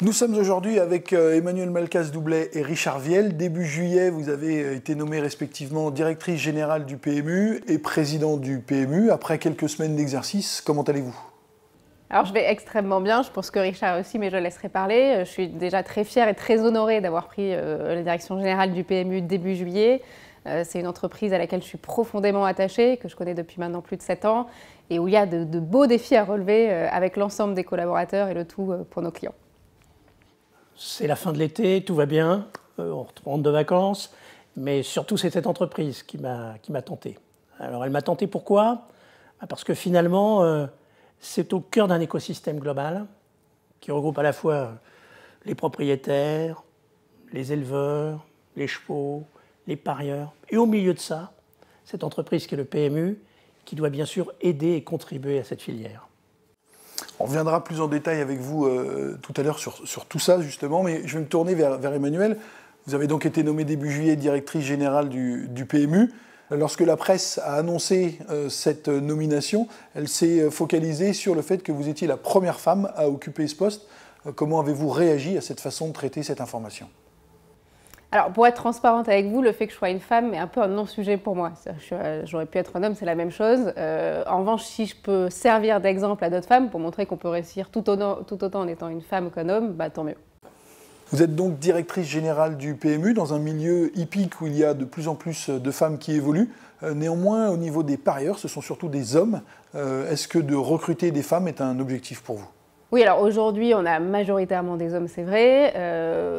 Nous sommes aujourd'hui avec Emmanuelle Malkas-Doublet et Richard Viel. Début juillet, vous avez été nommée respectivement directrice générale du PMU et président du PMU. Après quelques semaines d'exercice, comment allez-vous ? Alors je vais extrêmement bien, je pense que Richard aussi, mais je le laisserai parler. Je suis déjà très fière et très honorée d'avoir pris la direction générale du PMU début juillet. C'est une entreprise à laquelle je suis profondément attachée, que je connais depuis maintenant plus de 7 ans, et où il y a de beaux défis à relever avec l'ensemble des collaborateurs et le tout pour nos clients. C'est la fin de l'été, tout va bien, on rentre de vacances, mais surtout c'est cette entreprise qui m'a tenté. Alors elle m'a tenté pourquoi ? Parce que finalement, c'est au cœur d'un écosystème global qui regroupe à la fois les propriétaires, les éleveurs, les chevaux, les parieurs, et au milieu de ça, cette entreprise qui est le PMU, qui doit bien sûr aider et contribuer à cette filière. On reviendra plus en détail avec vous tout à l'heure sur tout ça, justement, mais je vais me tourner vers Emmanuelle. Vous avez donc été nommée début juillet directrice générale du PMU. Lorsque la presse a annoncé cette nomination, elle s'est focalisée sur le fait que vous étiez la première femme à occuper ce poste. Comment avez-vous réagi à cette façon de traiter cette information ? Alors, pour être transparente avec vous, le fait que je sois une femme est un peu un non-sujet pour moi. J'aurais pu être un homme, c'est la même chose. En revanche, si je peux servir d'exemple à d'autres femmes pour montrer qu'on peut réussir tout autant en étant une femme qu'un homme, bah, tant mieux. Vous êtes donc directrice générale du PMU dans un milieu hippique où il y a de plus en plus de femmes qui évoluent. Néanmoins, au niveau des parieurs, ce sont surtout des hommes. Est-ce que de recruter des femmes est un objectif pour vous ? Oui, alors aujourd'hui, on a majoritairement des hommes, c'est vrai.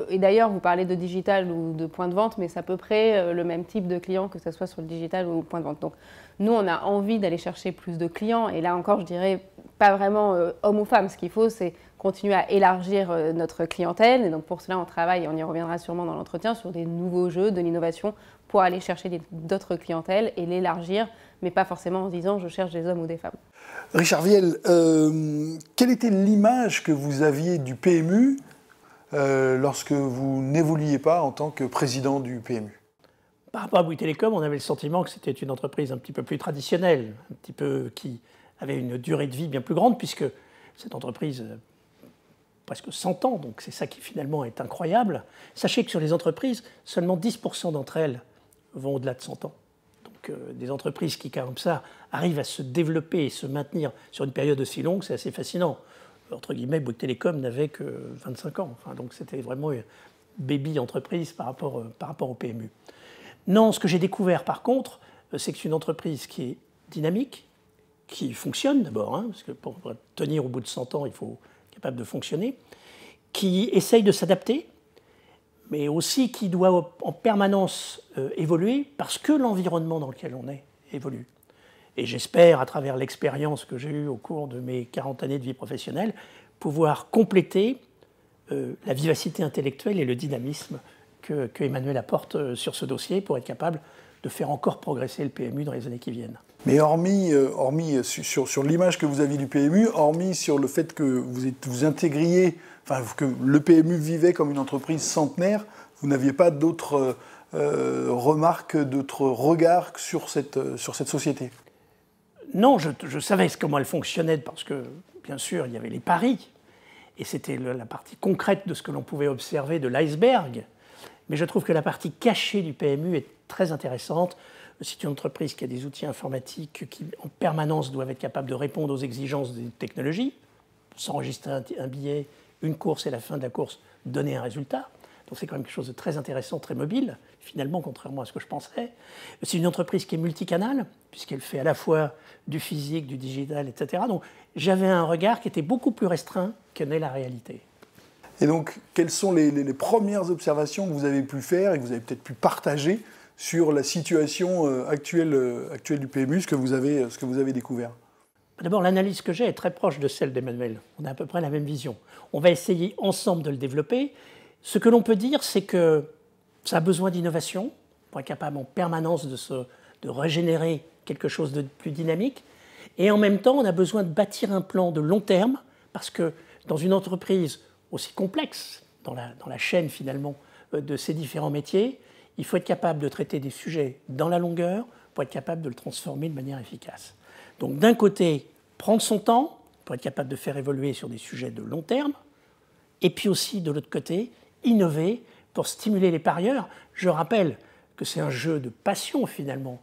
Et d'ailleurs, vous parlez de digital ou de point de vente, mais c'est à peu près le même type de client, que ce soit sur le digital ou le point de vente. Donc, nous, on a envie d'aller chercher plus de clients. Et là encore, je dirais pas vraiment homme ou femme. Ce qu'il faut, c'est continuer à élargir notre clientèle. Et donc, pour cela, on travaille, et on y reviendra sûrement dans l'entretien, sur des nouveaux jeux, de l'innovation, pour aller chercher d'autres clientèles et l'élargir, mais pas forcément en se disant je cherche des hommes ou des femmes. Richard Viel, quelle était l'image que vous aviez du PMU lorsque vous n'évoluiez pas en tant que président du PMU ? Par rapport à Bouygues Télécom, on avait le sentiment que c'était une entreprise un petit peu plus traditionnelle, un petit peu qui avait une durée de vie bien plus grande, puisque cette entreprise presque 100 ans, donc c'est ça qui finalement est incroyable. Sachez que sur les entreprises, seulement 10% d'entre elles vont au-delà de 100 ans. Donc des entreprises qui, comme ça, arrivent à se développer et se maintenir sur une période aussi longue, c'est assez fascinant. Entre guillemets, Bouygues Télécom n'avait que 25 ans. Enfin, donc c'était vraiment une baby entreprise par rapport au PMU. Non, ce que j'ai découvert par contre, c'est que c'est une entreprise qui est dynamique, qui fonctionne d'abord, hein, parce que pour tenir au bout de 100 ans, il faut être capable de fonctionner, qui essaye de s'adapter, mais aussi qui doit en permanence évoluer parce que l'environnement dans lequel on est évolue. Et j'espère, à travers l'expérience que j'ai eue au cours de mes 40 années de vie professionnelle, pouvoir compléter la vivacité intellectuelle et le dynamisme que Emmanuelle apporte sur ce dossier pour être capable de faire encore progresser le PMU dans les années qui viennent. Mais hormis sur l'image que vous aviez du PMU, hormis sur le fait que vous intégriez, enfin que le PMU vivait comme une entreprise centenaire, vous n'aviez pas d'autres remarques, d'autres regards sur cette société ? Non, je savais comment elle fonctionnait parce que, bien sûr, il y avait les paris. Et c'était la partie concrète de ce que l'on pouvait observer de l'iceberg. Mais je trouve que la partie cachée du PMU est très intéressante. C'est une entreprise qui a des outils informatiques qui, en permanence, doivent être capables de répondre aux exigences des technologies. S'enregistrer un billet, une course et la fin de la course, donner un résultat. Donc c'est quand même quelque chose de très intéressant, très mobile, finalement, contrairement à ce que je penserais. C'est une entreprise qui est multicanale, puisqu'elle fait à la fois du physique, du digital, etc. Donc j'avais un regard qui était beaucoup plus restreint que n'est la réalité. Et donc, quelles sont les premières observations que vous avez pu faire et que vous avez peut-être pu partager sur la situation actuelle du PMU, ce que vous avez découvert ? D'abord, l'analyse que j'ai est très proche de celle d'Emmanuelle. On a à peu près la même vision. On va essayer ensemble de le développer. Ce que l'on peut dire, c'est que ça a besoin d'innovation pour être capable en permanence de régénérer quelque chose de plus dynamique. Et en même temps, on a besoin de bâtir un plan de long terme parce que dans une entreprise aussi complexe, dans la chaîne finalement de ces différents métiers, il faut être capable de traiter des sujets dans la longueur pour être capable de le transformer de manière efficace. Donc d'un côté, prendre son temps pour être capable de faire évoluer sur des sujets de long terme, et puis aussi, de l'autre côté, innover pour stimuler les parieurs. Je rappelle que c'est un jeu de passion, finalement,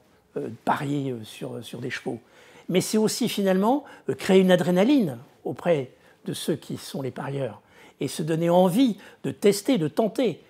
parier sur des chevaux. Mais c'est aussi, finalement, créer une adrénaline auprès de ceux qui sont les parieurs et se donner envie de tester, de tenter.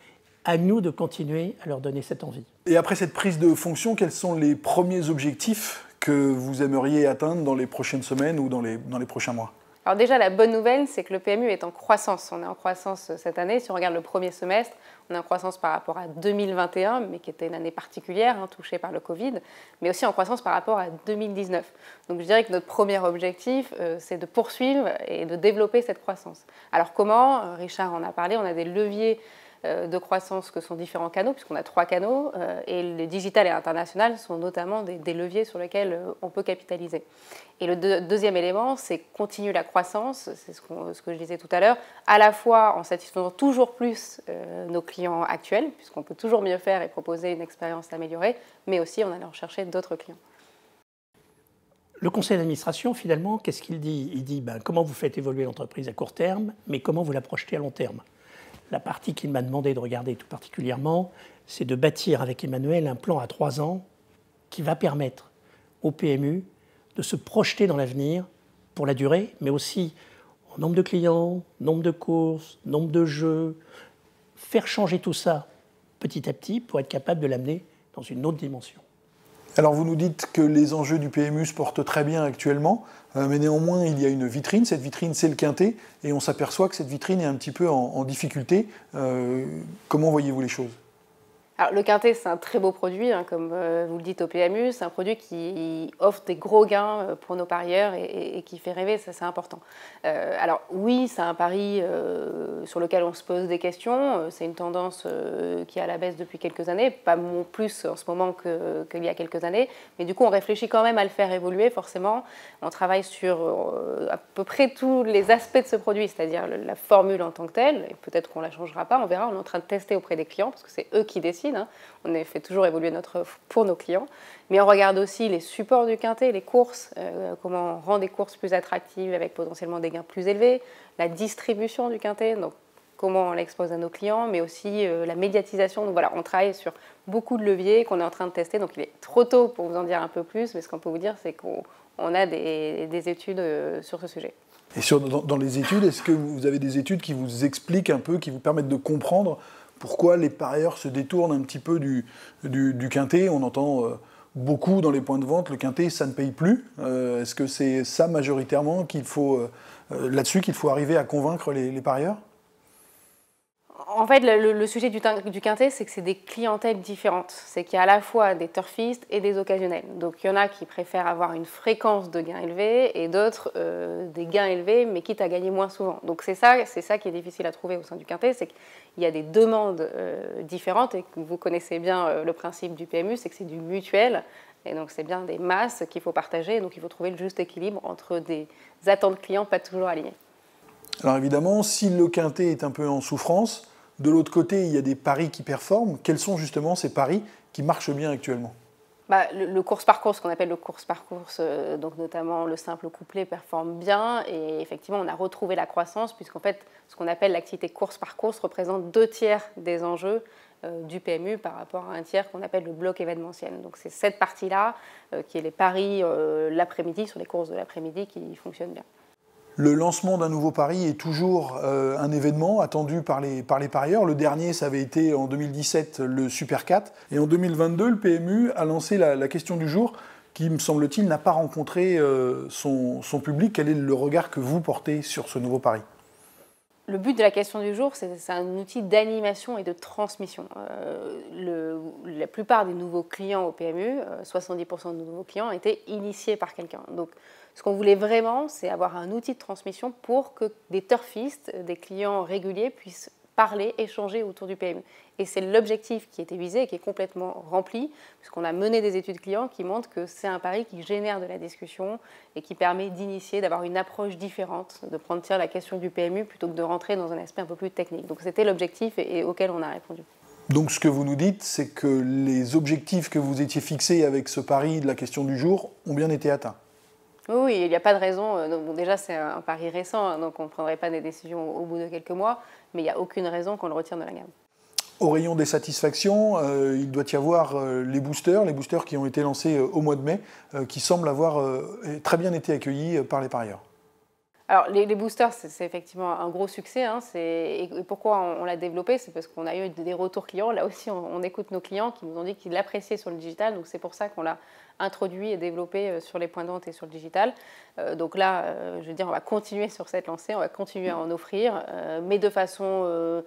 À nous de continuer à leur donner cette envie. Et après cette prise de fonction, quels sont les premiers objectifs que vous aimeriez atteindre dans les prochaines semaines ou dans les prochains mois? Alors déjà, la bonne nouvelle, c'est que le PMU est en croissance. On est en croissance cette année. Si on regarde le premier semestre, on est en croissance par rapport à 2021, mais qui était une année particulière, touchée par le Covid, mais aussi en croissance par rapport à 2019. Donc je dirais que notre premier objectif, c'est de poursuivre et de développer cette croissance. Alors comment? Richard en a parlé, on a des leviers de croissance que sont différents canaux, puisqu'on a 3 canaux, et le digital et international sont notamment des leviers sur lesquels on peut capitaliser. Et le deuxième élément, c'est continuer la croissance, c'est ce que je disais tout à l'heure, à la fois en satisfaisant toujours plus nos clients actuels, puisqu'on peut toujours mieux faire et proposer une expérience améliorée, mais aussi en allant chercher d'autres clients. Le conseil d'administration, finalement, qu'est-ce qu'il dit? Il dit comment vous faites évoluer l'entreprise à court terme, mais comment vous la projetez à long terme. La partie qu'il m'a demandé de regarder tout particulièrement, c'est de bâtir avec Emmanuel un plan à 3 ans qui va permettre au PMU de se projeter dans l'avenir pour la durée, mais aussi en nombre de clients, nombre de courses, nombre de jeux, faire changer tout ça petit à petit pour être capable de l'amener dans une autre dimension. Alors vous nous dites que les enjeux du PMU se portent très bien actuellement, mais néanmoins il y a une vitrine, cette vitrine c'est le Quintet, et on s'aperçoit que cette vitrine est un petit peu en difficulté. Comment voyez-vous les choses ? Alors, le Quintet, c'est un très beau produit, comme vous le dites au PMU. C'est un produit qui offre des gros gains pour nos parieurs et qui fait rêver, ça c'est important. Alors oui, c'est un pari sur lequel on se pose des questions. C'est une tendance qui est à la baisse depuis quelques années, pas plus en ce moment qu'il y a quelques années. Mais du coup, on réfléchit quand même à le faire évoluer, forcément. On travaille sur à peu près tous les aspects de ce produit, c'est-à-dire la formule en tant que telle. Et peut-être qu'on ne la changera pas, on verra. On est en train de tester auprès des clients, parce que c'est eux qui décident. On fait toujours évoluer notre offre pour nos clients. Mais on regarde aussi les supports du Quintet, les courses, comment on rend des courses plus attractives avec potentiellement des gains plus élevés, la distribution du Quintet, donc comment on l'expose à nos clients, mais aussi la médiatisation. Donc voilà, on travaille sur beaucoup de leviers qu'on est en train de tester. Donc il est trop tôt pour vous en dire un peu plus, mais ce qu'on peut vous dire, c'est qu'on a des études sur ce sujet. Et dans les études, est-ce que vous avez des études qui vous expliquent un peu, qui vous permettent de comprendre pourquoi les parieurs se détournent un petit peu du Quintet? On entend beaucoup dans les points de vente, le Quintet, ça ne paye plus. Est-ce que c'est ça majoritairement là-dessus qu'il faut arriver à convaincre les parieurs? En fait, le sujet du Quintet, c'est que c'est des clientèles différentes. C'est qu'il y a à la fois des turfistes et des occasionnels. Donc il y en a qui préfèrent avoir une fréquence de gains élevée et d'autres des gains élevés, mais quitte à gagner moins souvent. Donc c'est ça qui est difficile à trouver au sein du Quintet, c'est qu'il y a des demandes différentes et que vous connaissez bien le principe du PMU, c'est que c'est du mutuel. Et donc c'est bien des masses qu'il faut partager, et donc il faut trouver le juste équilibre entre des attentes clients pas toujours alignées. Alors évidemment, si le Quintet est un peu en souffrance, de l'autre côté, il y a des paris qui performent. Quels sont justement ces paris qui marchent bien actuellement? Le course par course, ce qu'on appelle le course par course, donc notamment le simple couplet, performe bien. Et effectivement, on a retrouvé la croissance, puisqu'en fait, ce qu'on appelle l'activité course par course représente 2/3 des enjeux du PMU par rapport à un tiers qu'on appelle le bloc événementiel. Donc c'est cette partie-là qui est les paris l'après-midi, sur les courses de l'après-midi, qui fonctionnent bien. Le lancement d'un nouveau pari est toujours un événement attendu par les parieurs. Le dernier, ça avait été en 2017 le Super 4. Et en 2022, le PMU a lancé la question du jour qui, me semble-t-il, n'a pas rencontré son public. Quel est le regard que vous portez sur ce nouveau pari ? Le but de la question du jour, c'est un outil d'animation et de transmission. La plupart des nouveaux clients au PMU, 70% de nouveaux clients, étaient initiés par quelqu'un. Donc, ce qu'on voulait vraiment, c'est avoir un outil de transmission pour que des turfistes, des clients réguliers, puissent parler, échanger autour du PMU. Et c'est l'objectif qui était visé et qui est complètement rempli, puisqu'on a mené des études clients qui montrent que c'est un pari qui génère de la discussion et qui permet d'initier, d'avoir une approche différente, de prendre la question du PMU plutôt que de rentrer dans un aspect un peu plus technique. Donc c'était l'objectif et auquel on a répondu. Donc ce que vous nous dites, c'est que les objectifs que vous étiez fixés avec ce pari de la question du jour ont bien été atteints. Oui, il n'y a pas de raison. Bon, déjà, c'est un pari récent, hein, donc on ne prendrait pas des décisions au bout de quelques mois, mais il n'y a aucune raison qu'on le retire de la gamme. Au rayon des satisfactions, il doit y avoir les boosters qui ont été lancés au mois de mai, qui semblent avoir très bien été accueillis par les parieurs. Alors, les boosters, c'est effectivement un gros succès. Hein, et pourquoi on l'a développé? C'est parce qu'on a eu des retours clients. Là aussi, on écoute nos clients qui nous ont dit qu'ils l'appréciaient sur le digital. Donc, c'est pour ça qu'on l'a introduit et développé sur les points de vente et sur le digital. Donc là, je veux dire, on va continuer sur cette lancée, on va continuer à en offrir, mais de façon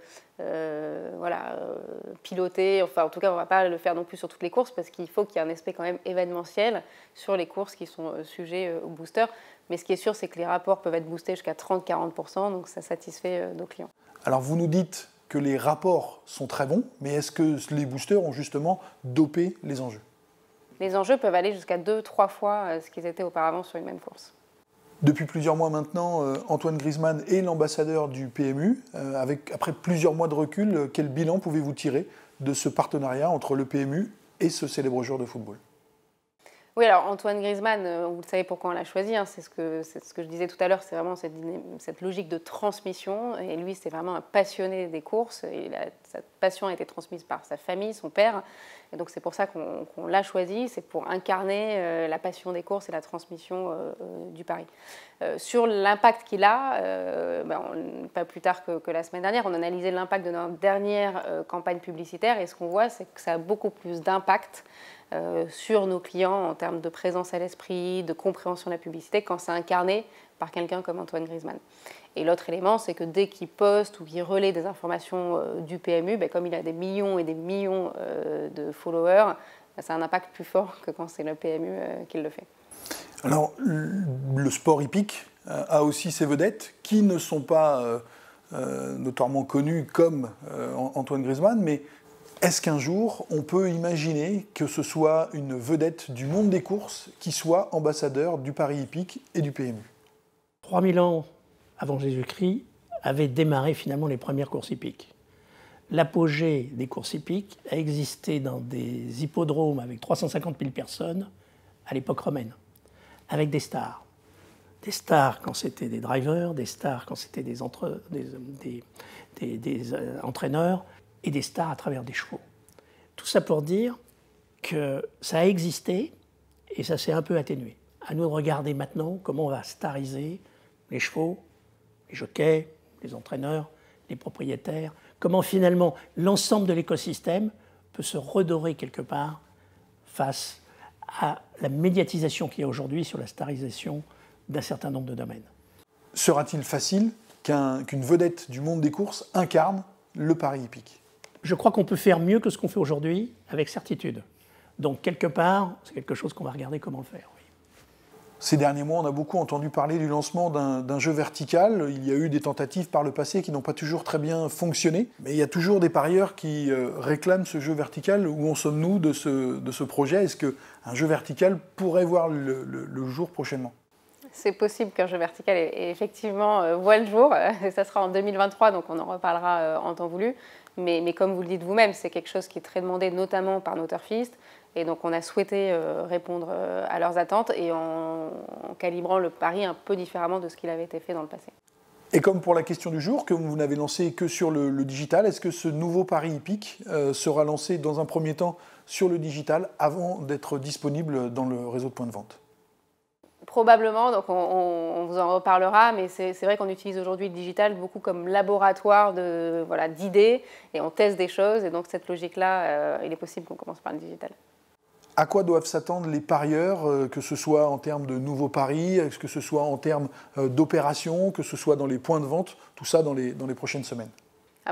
pilotée. Enfin, en tout cas, on ne va pas le faire non plus sur toutes les courses parce qu'il faut qu'il y ait un aspect quand même événementiel sur les courses qui sont sujets au booster. Mais ce qui est sûr, c'est que les rapports peuvent être boostés jusqu'à 30-40%, donc ça satisfait nos clients. Alors, vous nous dites que les rapports sont très bons, mais est-ce que les boosters ont justement dopé les enjeux? Les enjeux peuvent aller jusqu'à 2-3 fois ce qu'ils étaient auparavant sur une même course. Depuis plusieurs mois maintenant, Antoine Griezmann est l'ambassadeur du PMU. Après plusieurs mois de recul, quel bilan pouvez-vous tirer de ce partenariat entre le PMU et ce célèbre joueur de football? Oui, alors Antoine Griezmann, vous le savez pourquoi on l'a choisi, hein, c'est ce que je disais tout à l'heure, c'est vraiment cette logique de transmission. Et lui, c'est vraiment un passionné des courses. Et sa passion a été transmise par sa famille, son père. Et donc c'est pour ça qu'on l'a choisi, c'est pour incarner la passion des courses et la transmission du pari. Sur l'impact qu'il a, pas plus tard que la semaine dernière, on analysait l'impact de notre dernière campagne publicitaire. Et ce qu'on voit, c'est que ça a beaucoup plus d'impact sur nos clients en termes de présence à l'esprit, de compréhension de la publicité, quand c'est incarné par quelqu'un comme Antoine Griezmann. Et l'autre élément, c'est que dès qu'il poste ou qu'il relaie des informations du PMU, comme il a des millions et des millions de followers, ça a un impact plus fort que quand c'est le PMU qui le fait. Alors, le sport hippique a aussi ses vedettes qui ne sont pas notoirement connues comme Antoine Griezmann, mais est-ce qu'un jour, on peut imaginer que ce soit une vedette du monde des courses qui soit ambassadeur du pari hippique et du PMU? 3000 ans avant Jésus-Christ avaient démarré finalement les premières courses hippiques. L'apogée des courses hippiques a existé dans des hippodromes avec 350 000 personnes à l'époque romaine, avec des stars. Des stars quand c'était des drivers, des stars quand c'était des entraîneurs, et des stars à travers des chevaux. Tout ça pour dire que ça a existé et ça s'est un peu atténué. À nous de regarder maintenant comment on va stariser les chevaux, les jockeys, les entraîneurs, les propriétaires, comment finalement l'ensemble de l'écosystème peut se redorer quelque part face à la médiatisation qu'il y a aujourd'hui sur la starisation d'un certain nombre de domaines. Sera-t-il facile qu'une vedette du monde des courses incarne le pari hippique? Je crois qu'on peut faire mieux que ce qu'on fait aujourd'hui, avec certitude. Donc, quelque part, c'est quelque chose qu'on va regarder comment le faire. Oui. Ces derniers mois, on a beaucoup entendu parler du lancement d'un jeu vertical. Il y a eu des tentatives par le passé qui n'ont pas toujours très bien fonctionné. Mais il y a toujours des parieurs qui réclament ce jeu vertical. Où en sommes-nous de ce projet? Est-ce qu'un jeu vertical pourrait voir le jour prochainement? C'est possible qu'un jeu vertical effectivement voit le jour. Ça sera en 2023, donc on en reparlera en temps voulu. Mais comme vous le dites vous-même, c'est quelque chose qui est très demandé, notamment par nos turfistes. Et donc on a souhaité répondre à leurs attentes et en calibrant le pari un peu différemment de ce qu'il avait été fait dans le passé. Et comme pour la question du jour, que vous n'avez lancé que sur le digital, est-ce que ce nouveau pari hippique sera lancé dans un premier temps sur le digital avant d'être disponible dans le réseau de points de vente? Probablement, donc on vous en reparlera, mais c'est vrai qu'on utilise aujourd'hui le digital beaucoup comme laboratoire d'idées et on teste des choses. Et donc cette logique-là, il est possible qu'on commence par le digital. À quoi doivent s'attendre les parieurs, que ce soit en termes de nouveaux paris, que ce soit en termes d'opérations, que ce soit dans les points de vente, tout ça dans les prochaines semaines?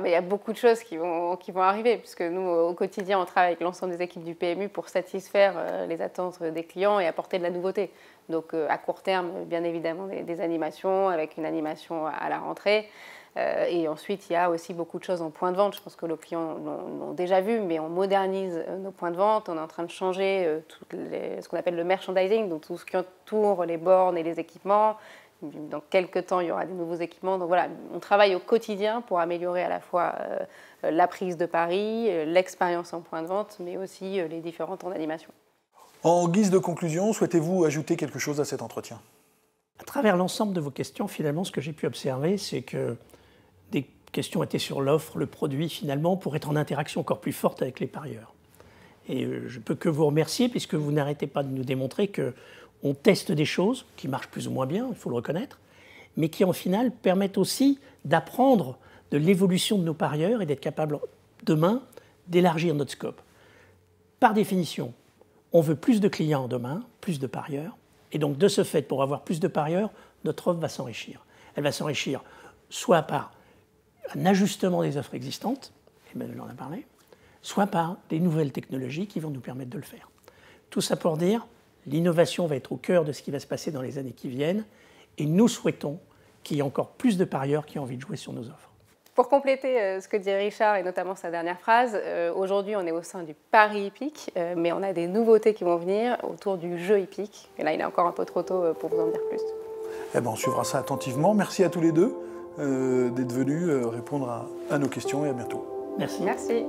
Il y a beaucoup de choses qui vont arriver, puisque nous, au quotidien, on travaille avec l'ensemble des équipes du PMU pour satisfaire les attentes des clients et apporter de la nouveauté. Donc, à court terme, bien évidemment, des animations, avec une animation à la rentrée. Et ensuite, il y a aussi beaucoup de choses en point de vente. Je pense que nos clients l'ont déjà vu, mais on modernise nos points de vente. On est en train de changer ce qu'on appelle le merchandising, donc tout ce qui entoure les bornes et les équipements. Dans quelques temps, il y aura des nouveaux équipements. Donc voilà, on travaille au quotidien pour améliorer à la fois la prise de pari, l'expérience en point de vente, mais aussi les différents temps d'animation. En guise de conclusion, souhaitez-vous ajouter quelque chose à cet entretien ? À travers l'ensemble de vos questions, finalement, ce que j'ai pu observer, c'est que des questions étaient sur l'offre, le produit, finalement, pour être en interaction encore plus forte avec les parieurs. Et je ne peux que vous remercier, puisque vous n'arrêtez pas de nous démontrer qu'on teste des choses qui marchent plus ou moins bien, il faut le reconnaître, mais qui, en final, permettent aussi d'apprendre de l'évolution de nos parieurs et d'être capable, demain, d'élargir notre scope. Par définition, on veut plus de clients demain, plus de parieurs, et donc, de ce fait, pour avoir plus de parieurs, notre offre va s'enrichir. Elle va s'enrichir soit par un ajustement des offres existantes, Emmanuel en a parlé, soit par des nouvelles technologies qui vont nous permettre de le faire. Tout ça pour dire, l'innovation va être au cœur de ce qui va se passer dans les années qui viennent, et nous souhaitons qu'il y ait encore plus de parieurs qui ont envie de jouer sur nos offres. Pour compléter ce que dit Richard, et notamment sa dernière phrase, aujourd'hui on est au sein du pari hippique, mais on a des nouveautés qui vont venir autour du jeu hippique. Et là, il est encore un peu trop tôt pour vous en dire plus. Eh ben, on suivra ça attentivement. Merci à tous les deux d'être venus répondre à nos questions et à bientôt. Merci. Merci.